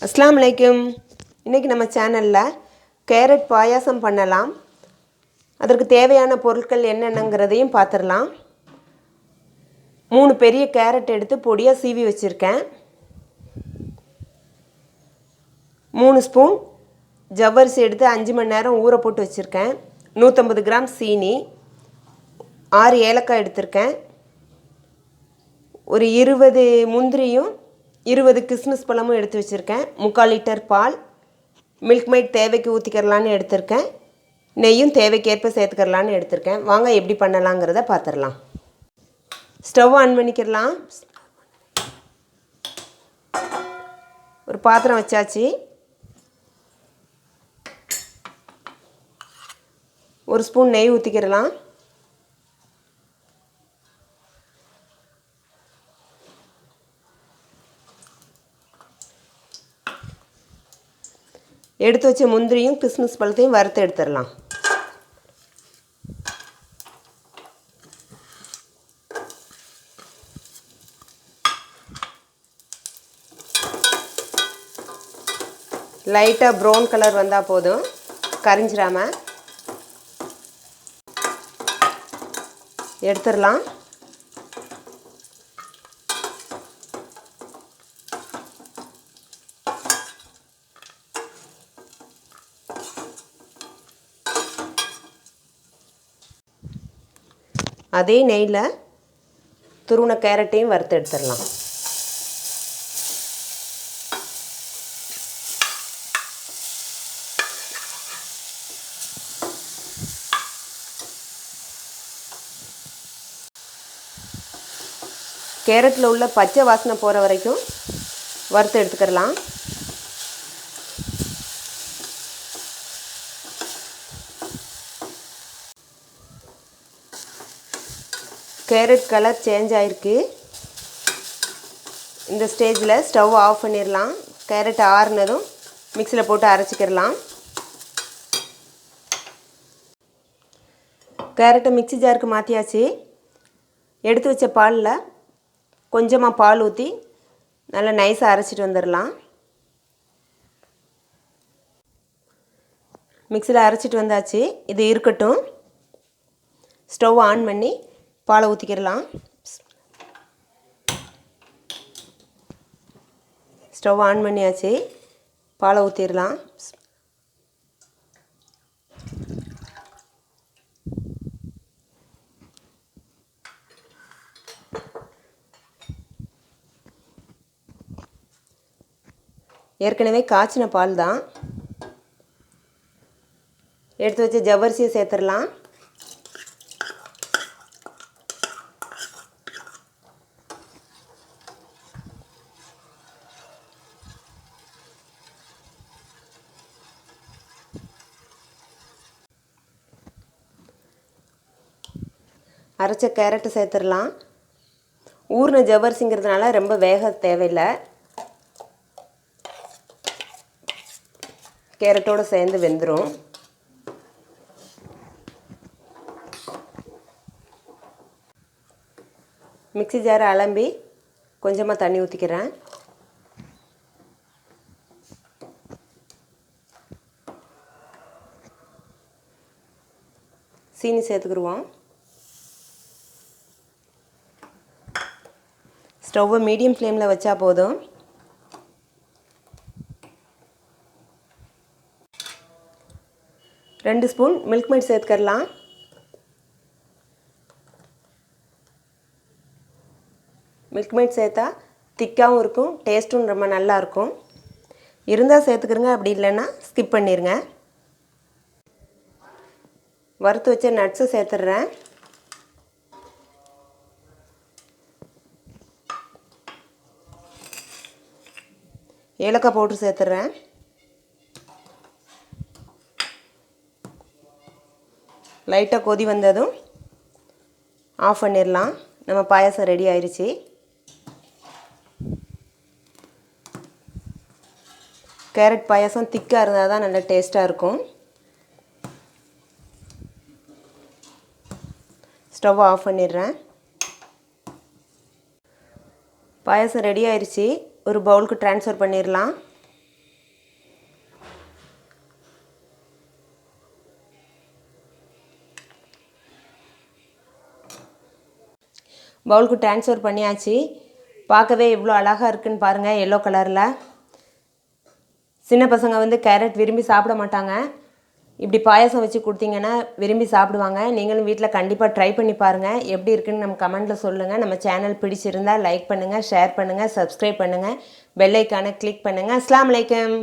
அஸ்ஸலாமு அலைக்கும். இன்றைக்கி நம்ம சேனலில் கேரட் பாயாசம் பண்ணலாம். அதற்கு தேவையான பொருட்கள் என்னென்னங்கிறதையும் பார்த்துடலாம். 3 பெரிய கேரட் எடுத்து பொடியாக சீவி வச்சுருக்கேன். 3 ஸ்பூன் ஜவ்வரிசி எடுத்து 5 மணி நேரம் ஊற போட்டு வச்சுருக்கேன். 150 கிராம் சீனி, 6 ஏலக்காய் எடுத்திருக்கேன். ஒரு 20 முந்திரியும் 20 கிஸ்மிஸ் பழமும் எடுத்து வச்சுருக்கேன். 3/4 லிட்டர் பால், மில்க் மைட் தேவைக்கு ஊற்றிக்கிறலான்னு எடுத்திருக்கேன். நெய்யும் தேவைக்கேற்ப சேர்த்துக்கிறலான்னு எடுத்திருக்கேன். வாங்க எப்படி பண்ணலாங்கிறத பார்த்துடலாம். ஸ்டவ் ஆன் பண்ணிக்கிறலாம். ஒரு பாத்திரம் வச்சாச்சு. ஒரு ஸ்பூன் நெய் ஊற்றிக்கிறலாம். எடுத்து வச்ச முந்திரியும் கிஸ்மிஸ் பழத்தையும் வறுத்து எடுத்துடலாம். லைட்டாக ப்ரௌன் கலர் வந்தால் போதும், கரிஞ்சிடாமல் எடுத்துடலாம். அதே நெய்யில் துருவின கேரட்டையும் வறுத்து எடுத்துடலாம். கேரட்டில் உள்ள பச்சை வாசனை போகிற வரைக்கும் வறுத்து எடுத்துக்கிறலாம். கேரட் கலர் சேஞ்ச் ஆகிருக்கு. இந்த ஸ்டேஜில் ஸ்டவ் ஆஃப் பண்ணிடலாம். கேரட் ஆறுனதும் மிக்சியில் போட்டு அரைச்சிக்கிறலாம். கேரட்டை மிக்சி ஜாருக்கு மாற்றியாச்சு. எடுத்து வச்ச பாலில் கொஞ்சமாக பால் ஊற்றி நல்லா நைஸாக அரைச்சிட்டு வந்துடலாம். மிக்சியில் அரைச்சிட்டு வந்தாச்சு. இது இருக்கட்டும். ஸ்டவ் ஆன் பண்ணி பாலை ஊற்றிக்கிறலாம். ஸ்டவ் ஆன் பண்ணியாச்சு. பாலை ஊற்றிடலாம். ஏற்கனவே காய்ச்சின பால் தான். எடுத்து வச்ச ஜவ்வரிசியை சேர்த்துடலாம். அரைச்ச கேரட்டு சேர்த்துடலாம். ஊறின ஜவ்வரிசிங்கிறதுனால ரொம்ப வேக தேவையில்லை. கேரட்டோடு சேர்ந்து வெந்துடும். மிக்சி ஜாரை அலம்பி கொஞ்சமாக தண்ணி ஊற்றிக்கிறேன். சீனி சேர்த்துக்கிடுவோம். ஸ்டவ்வை மீடியம் ஃப்ளேமில் வச்சா போதும். ரெண்டு ஸ்பூன் மில்க் மைட் சேர்த்துக்கலாம். மில்க் மைட் சேர்த்தா திக்காகவும் இருக்கும், டேஸ்ட்டும் ரொம்ப நல்லாயிருக்கும். இருந்தால் சேர்த்துக்கிறங்க, அப்படி இல்லைன்னா ஸ்கிப் பண்ணிடுங்க. வறுத்து வச்ச நட்ஸை சேர்த்துட்றேன். ஏலக்காய் பவுட்ரு சேர்த்துட்றேன். லைட்டாக கொதி வந்ததும் ஆஃப் பண்ணிடலாம். நம்ம பாயாசம் ரெடி ஆயிடுச்சு. கேரட் பாயாசம் திக்காக இருந்தால் தான் நல்ல டேஸ்ட்டாக இருக்கும். ஸ்டவ் ஆஃப் பண்ணிடுறேன். பாயாசம் ரெடி ஆயிடுச்சு. ஒரு பவுலுக்கு ட்ரான்ஸ்ஃபர் பண்ணிடலாம். பவுலுக்கு ட்ரான்ஸ்ஃபர் பண்ணியாச்சு. பார்க்கவே எவ்வளோ அழகாக இருக்குன்னு பாருங்கள், எல்லோ கலரில். சின்ன பசங்க வந்து கேரட் விரும்பி சாப்பிட மாட்டாங்க. இப்படி பாயாசம் வச்சு கொடுத்தீங்கன்னா விரும்பி சாப்பிடுவாங்க. நீங்களும் வீட்டில் கண்டிப்பாக ட்ரை பண்ணி பாருங்கள். எப்படி இருக்குன்னு நம்ம கமெண்ட்டில் சொல்லுங்கள். நம்ம சேனல் பிடிச்சிருந்தால் லைக் பண்ணுங்கள், ஷேர் பண்ணுங்கள், சப்ஸ்கிரைப் பண்ணுங்கள், பெல் ஐக்கானை கிளிக் பண்ணுங்கள். அஸ்ஸலாமு அலைக்கும்.